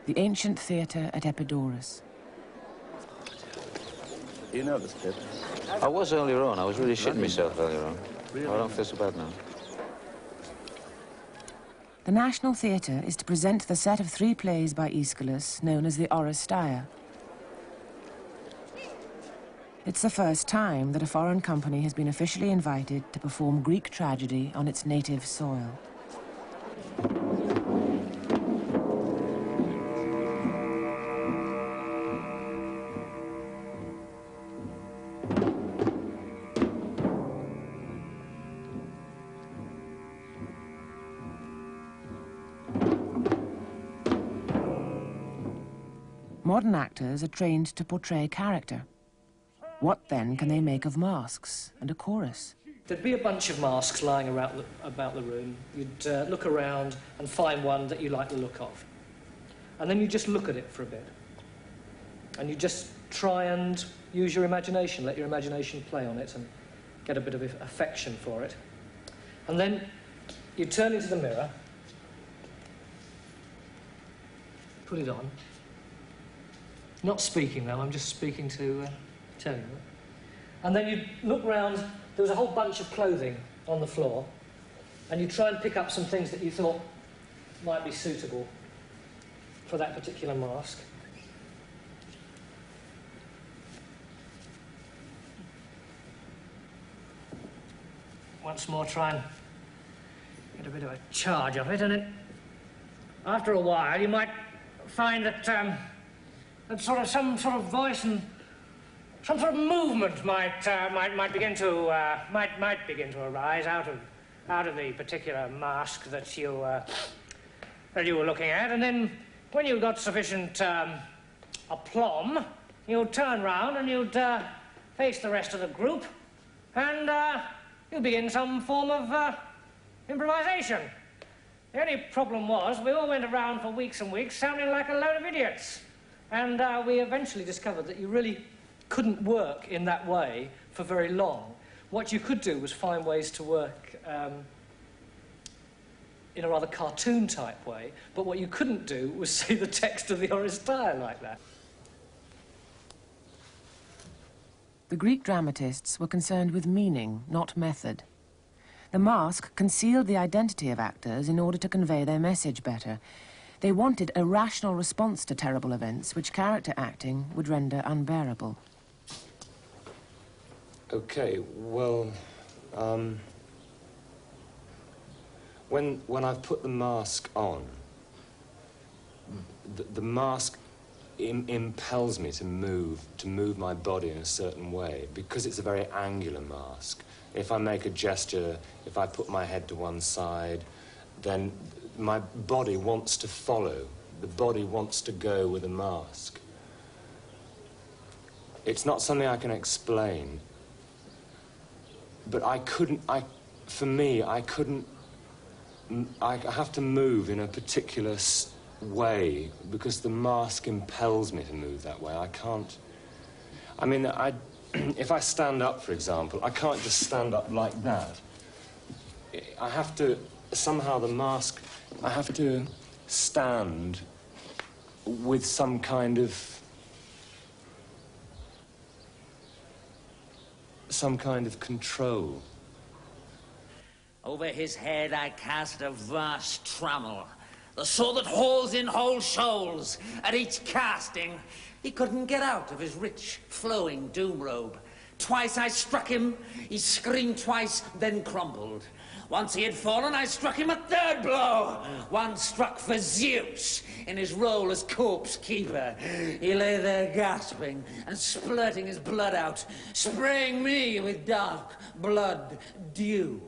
the ancient theatre at Epidaurus. You know this kid? I was earlier on. I was really shitting myself earlier on. Really? I don't feel so bad now. The National Theatre is to present the set of 3 plays by Aeschylus known as the Oresteia. It's the first time that a foreign company has been officially invited to perform Greek tragedy on its native soil. Modern actors are trained to portray character. What then can they make of masks and a chorus? There'd be a bunch of masks lying around about the room. You'd look around and find one that you like the look of. And then you just look at it for a bit. And you just try and use your imagination, let your imagination play on it and get a bit of affection for it. And then you turn into the mirror, put it on. Not speaking, though, I'm just speaking to tell you. And then you look round, there was a whole bunch of clothing on the floor, and you try and pick up some things that you thought might be suitable for that particular mask. Once more, try and get a bit of a charge of it, and then after a while you might find that some sort of voice and some sort of movement might begin to arise out of the particular mask that you were looking at, and then when you got sufficient aplomb, you'd turn round and you'd face the rest of the group, and you'd begin some form of improvisation. The only problem was we all went around for weeks and weeks sounding like a load of idiots. And we eventually discovered that you really couldn't work in that way for very long. What you could do was find ways to work in a rather cartoon-type way, but what you couldn't do was say the text of the Oresteia like that. The Greek dramatists were concerned with meaning, not method. The mask concealed the identity of actors in order to convey their message better. They wanted a rational response to terrible events, which character acting would render unbearable. Okay, well, when I've put the mask on, the mask impels me to move my body in a certain way, because it's a very angular mask. If I make a gesture, if I put my head to one side, then my body wants to follow. The body wants to go with the mask. It's not something I can explain. But I have to move in a particular way because the mask impels me to move that way. I can't... I mean, if I stand up, for example, I can't just stand up like that. I have to... Somehow the mask... I have to stand with some kind of control. Over his head I cast a vast trammel, the sword that hauls in whole shoals. At each casting, he couldn't get out of his rich, flowing doom robe. Twice I struck him, he screamed twice, then crumbled. Once he had fallen, I struck him a third blow. One struck for Zeus in his role as corpse keeper. He lay there gasping and splurting his blood out, spraying me with dark blood dew.